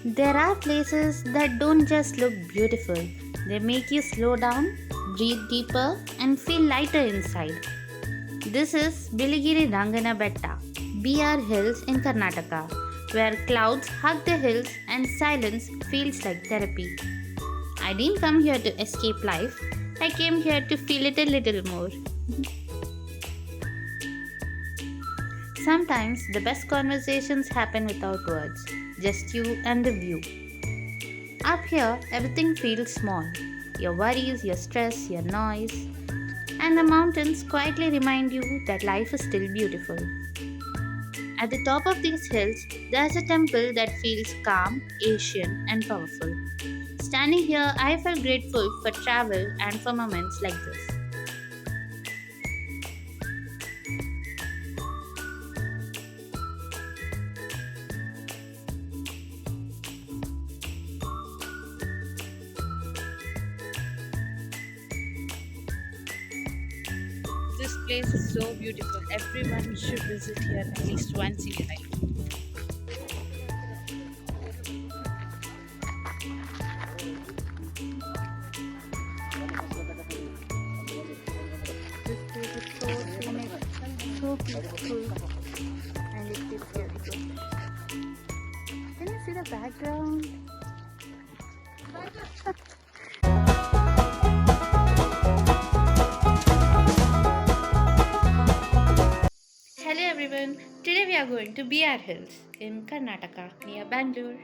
There are places that don't just look beautiful, they make you slow down, breathe deeper, and feel lighter inside. This is Biligiri Rangana Betta, BR Hills in Karnataka, where clouds hug the hills and silence feels like therapy. I didn't come here to escape life, I came here to feel it a little more. Sometimes the best conversations happen without words, just you and the view. Up here, everything feels small. Your worries, your stress, your noise, and the mountains quietly remind you that life is still beautiful. At the top of these hills, there's a temple that feels calm, ancient, and powerful. Standing here, I felt grateful for travel and for moments like this. This place is so beautiful. Everyone should visit here at least once in a life. This place is so scenic, so peaceful, and it feels very good. Can you see the background? Hello everyone, today we are going to BR Hills in Karnataka near Bangalore.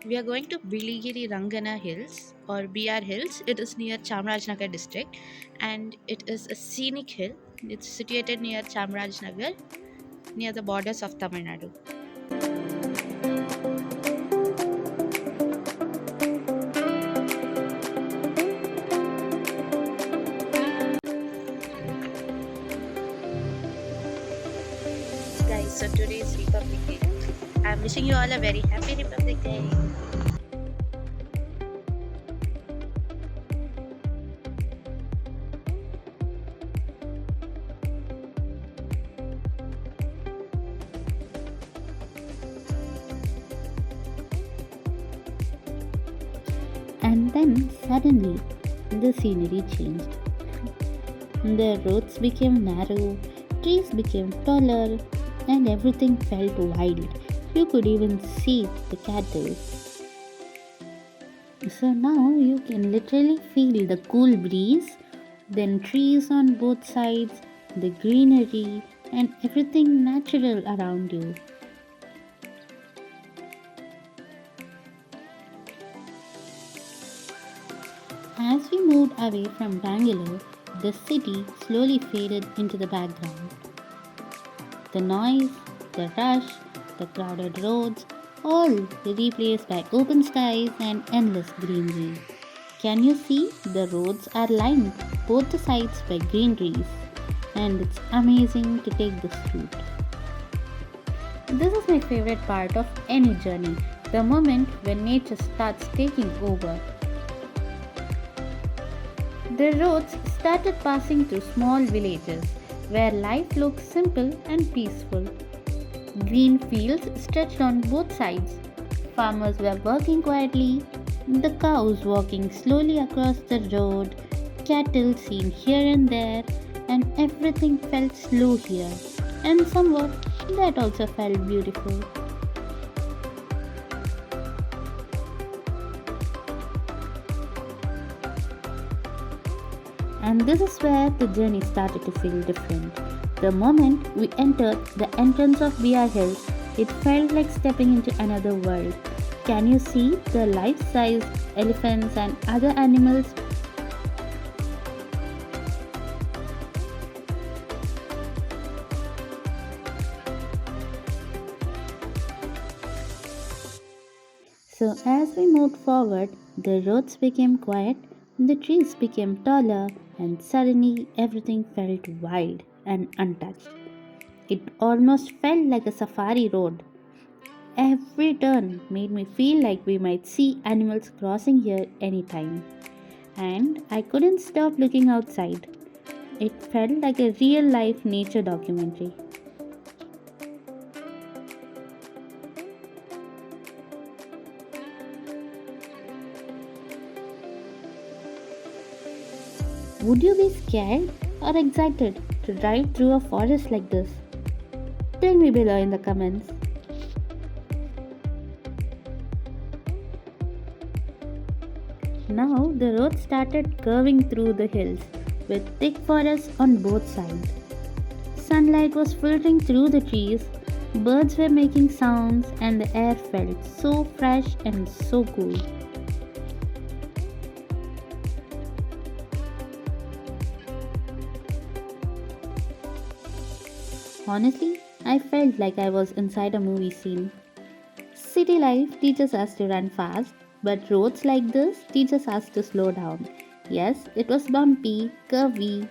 We are going to Biligiri Rangana Hills or BR Hills. It is near Chamarajnagar district and it is a scenic hill. It's situated near Chamarajnagar near the borders of Tamil Nadu. Guys, so today is Republic Day. I'm wishing you all a very happy Republic Day. And then suddenly the scenery changed. The roads became narrow, trees became taller, and everything felt wild. You could even see the cattle. So now you can literally feel the cool breeze, then trees on both sides, the greenery, and everything natural around you. As we moved away from Bangalore, the city slowly faded into the background. The noise, the rush, the crowded roads, all replaced by open skies and endless greenery. Can you see? The roads are lined both the sides by green trees, and it's amazing to take this route. This is my favorite part of any journey, the moment when nature starts taking over. The roads started passing through small villages where life looked simple and peaceful. Green fields stretched on both sides. Farmers were working quietly, the cows walking slowly across the road, cattle seen here and there, and everything felt slow here. And somewhat that also felt beautiful. And this is where the journey started to feel different. The moment we entered the entrance of BR Hills, it felt like stepping into another world. Can you see the life size elephants and other animals? So, as we moved forward, the roads became quiet, the trees became taller, and suddenly everything felt wild and untouched. It almost felt like a safari road. Every turn made me feel like we might see animals crossing here anytime. And I couldn't stop looking outside. It felt like a real life nature documentary. Would you be scared or excited to drive through a forest like this? Tell me below in the comments. Now the road started curving through the hills with thick forests on both sides. Sunlight was filtering through the trees, birds were making sounds, and the air felt so fresh and so cool. Honestly, I felt like I was inside a movie scene. City life teaches us to run fast, but roads like this teaches us to slow down. Yes, it was bumpy, curvy,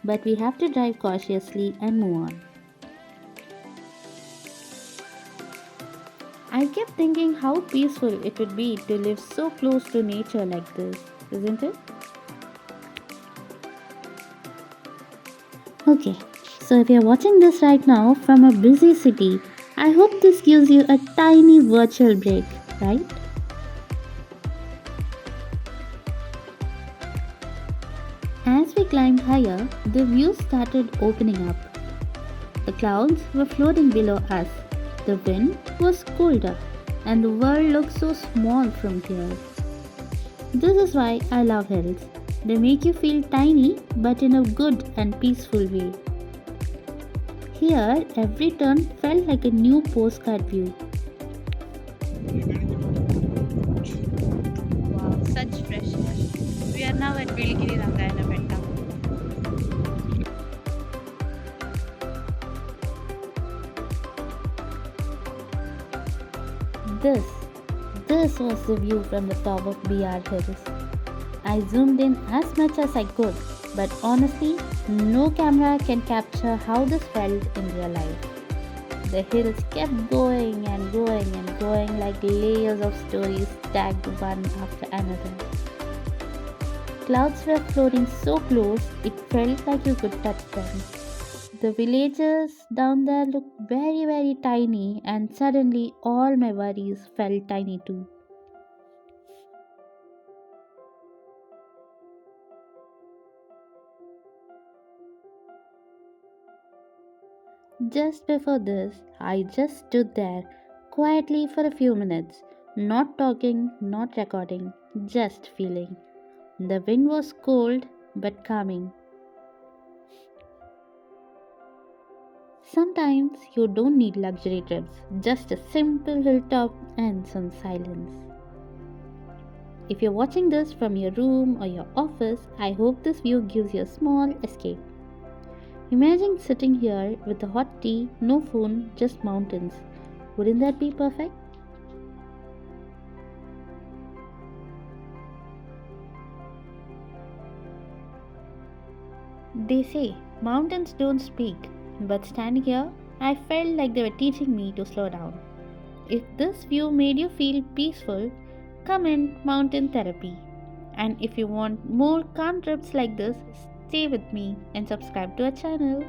but we have to drive cautiously and move on. I kept thinking how peaceful it would be to live so close to nature like this, isn't it? Okay, so if you're watching this right now from a busy city, I hope this gives you a tiny virtual break, right? As we climbed higher, the view started opening up. The clouds were floating below us, the wind was colder, and the world looked so small from here. This is why I love hills. They make you feel tiny but in a good and peaceful way. Here, every turn felt like a new postcard view. Wow, such fresh air. We are now at Bilgiri Rangayana Betta. This, this was the view from the top of BR Hills. I zoomed in as much as I could, but honestly, no camera can capture how this felt in real life. The hills kept going and going and going like layers of stories stacked one after another. Clouds were floating so close it felt like you could touch them. The villages down there looked very tiny, and suddenly all my worries felt tiny too. Just before this, I just stood there quietly for a few minutes, not talking, not recording, just feeling. The wind was cold but calming. Sometimes you don't need luxury trips, just a simple hilltop and some silence. If you're watching this from your room or your office, I hope this view gives you a small escape. Imagine sitting here with a hot tea, no phone, just mountains. Wouldn't that be perfect? They say mountains don't speak, but standing here, I felt like they were teaching me to slow down. If this view made you feel peaceful, come in mountain therapy. And if you want more calm trips like this, stay with me and subscribe to our channel.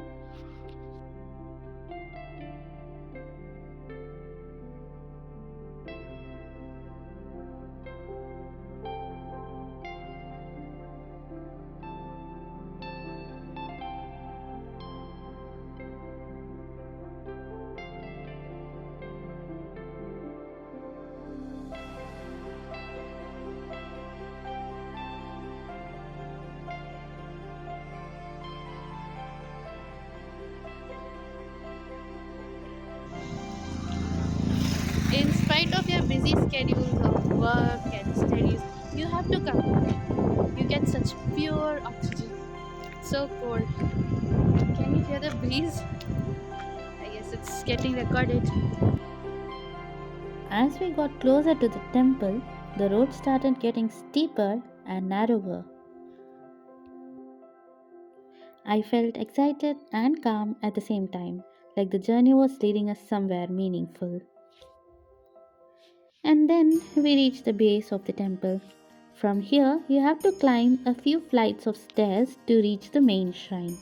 In spite of your busy schedules of work and studies, you have to come. You get such pure oxygen. It's so cold. Can you hear the breeze? I guess it's getting recorded. As we got closer to the temple, the road started getting steeper and narrower. I felt excited and calm at the same time, like the journey was leading us somewhere meaningful. And then we reached the base of the temple. From here, you have to climb a few flights of stairs to reach the main shrine.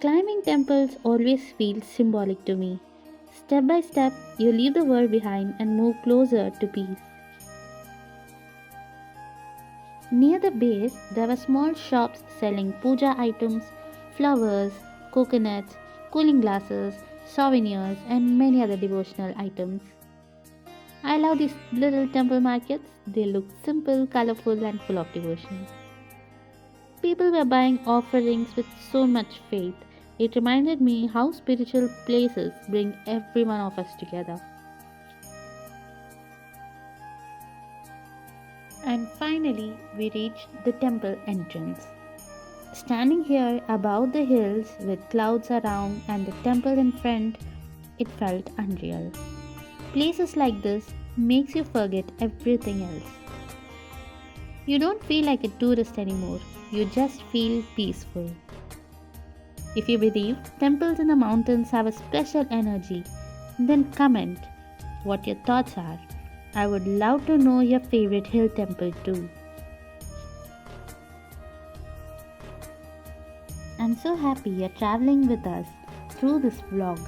Climbing temples always feels symbolic to me. Step by step, you leave the world behind and move closer to peace. Near the base, there were small shops selling puja items, flowers, coconuts, cooling glasses, souvenirs, and many other devotional items. I love these little temple markets. They look simple, colorful, and full of devotion. People were buying offerings with so much faith. It reminded me how spiritual places bring every one of us together. And finally, we reached the temple entrance. Standing here above the hills with clouds around and the temple in front, it felt unreal. Places like this makes you forget everything else. You don't feel like a tourist anymore. You just feel peaceful. If you believe temples in the mountains have a special energy, then comment what your thoughts are. I would love to know your favorite hill temple too. I'm so happy you're traveling with us through this vlog.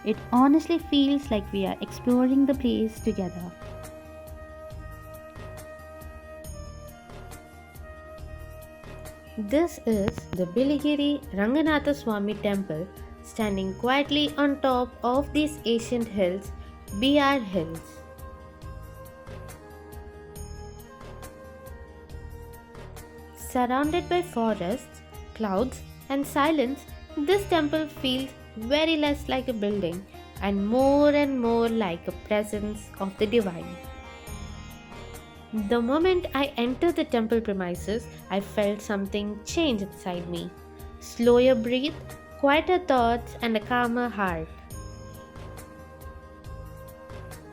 It honestly feels like we are exploring the place together. This is the Biligiri Ranganatha Swami temple standing quietly on top of these ancient hills, BR Hills. Surrounded by forests, clouds, and silence, this temple feels very less like a building and more like a presence of the divine. The moment I entered the temple premises, I felt something change inside me. Slower breath, quieter thoughts, and a calmer heart.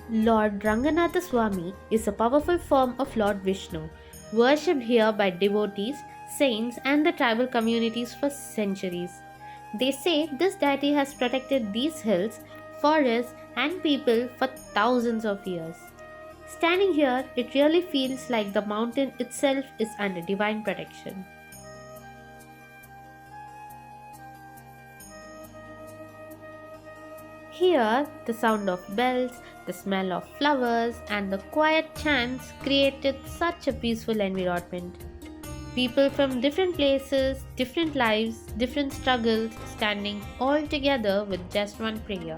Lord Ranganatha Swami is a powerful form of Lord Vishnu, worshipped here by devotees, saints, and the tribal communities for centuries. They say this deity has protected these hills, forests, and people for thousands of years. Standing here, it really feels like the mountain itself is under divine protection. Here, the sound of bells, the smell of flowers, and the quiet chants created such a peaceful environment. People from different places, different lives, different struggles standing all together with just one prayer.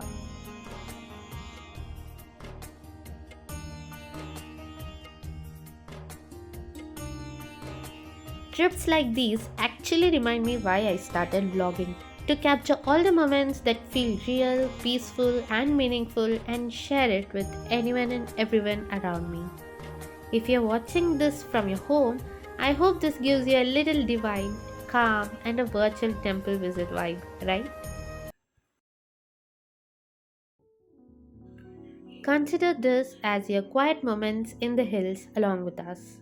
Trips like these actually remind me why I started vlogging. To capture all the moments that feel real, peaceful, and meaningful and share it with anyone and everyone around me. If you're watching this from your home, I hope this gives you a little divine, calm, and a virtual temple visit vibe, right? Consider this as your quiet moments in the hills along with us.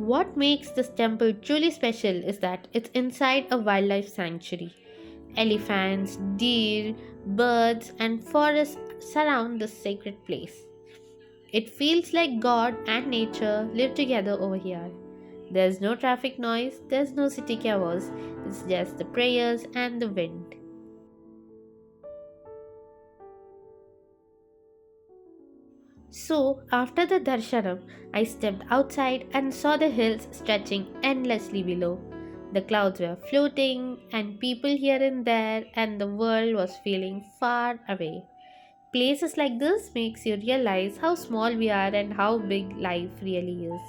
What makes this temple truly special is that it's inside a wildlife sanctuary. Elephants, deer, birds, and forests surround this sacred place. It feels like God and nature live together over here. There's no traffic noise, there's no city chaos, it's just the prayers and the wind. So, after the darshanam, I stepped outside and saw the hills stretching endlessly below. The clouds were floating, and people here and there, and the world was feeling far away. Places like this makes you realize how small we are and how big life really is.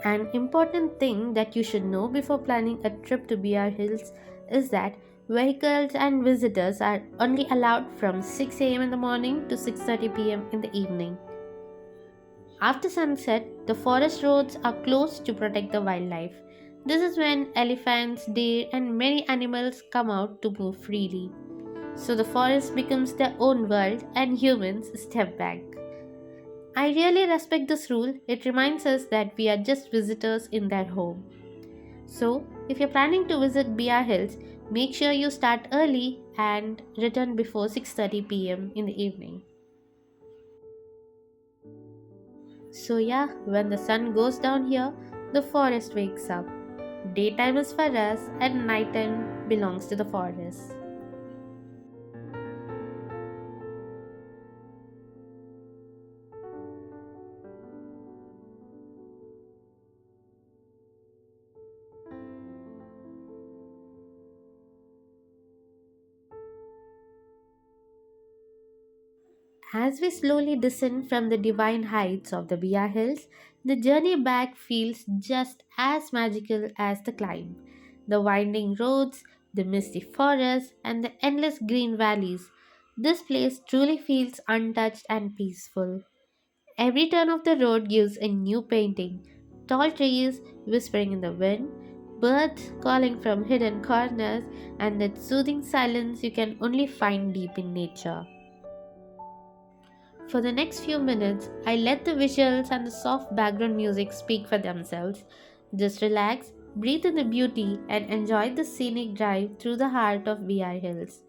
An important thing that you should know before planning a trip to BR Hills is that vehicles and visitors are only allowed from 6 a.m. in the morning to 6:30 p.m. in the evening. After sunset, the forest roads are closed to protect the wildlife. This is when elephants, deer, and many animals come out to move freely. So the forest becomes their own world and humans step back. I really respect this rule. It reminds us that we are just visitors in their home. So, if you're planning to visit BR Hills, make sure you start early and return before 6:30 p.m. in the evening. So yeah, when the sun goes down here, the forest wakes up. Daytime is for us, and nighttime belongs to the forest. As we slowly descend from the divine heights of the Bia Hills, the journey back feels just as magical as the climb. The winding roads, the misty forests, and the endless green valleys. This place truly feels untouched and peaceful. Every turn of the road gives a new painting. Tall trees whispering in the wind, birds calling from hidden corners, and that soothing silence you can only find deep in nature. For the next few minutes, I let the visuals and the soft background music speak for themselves. Just relax, breathe in the beauty, and enjoy the scenic drive through the heart of BI Hills.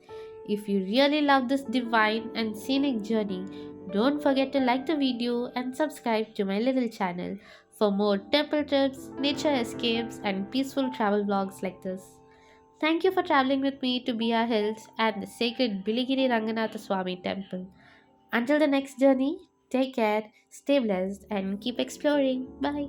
If you really love this divine and scenic journey, don't forget to like the video and subscribe to my little channel for more temple trips, nature escapes, and peaceful travel vlogs like this. Thank you for traveling with me to Bia Hills and the sacred Biligiri Ranganatha Swami temple. Until the next journey, take care, stay blessed, and keep exploring. Bye.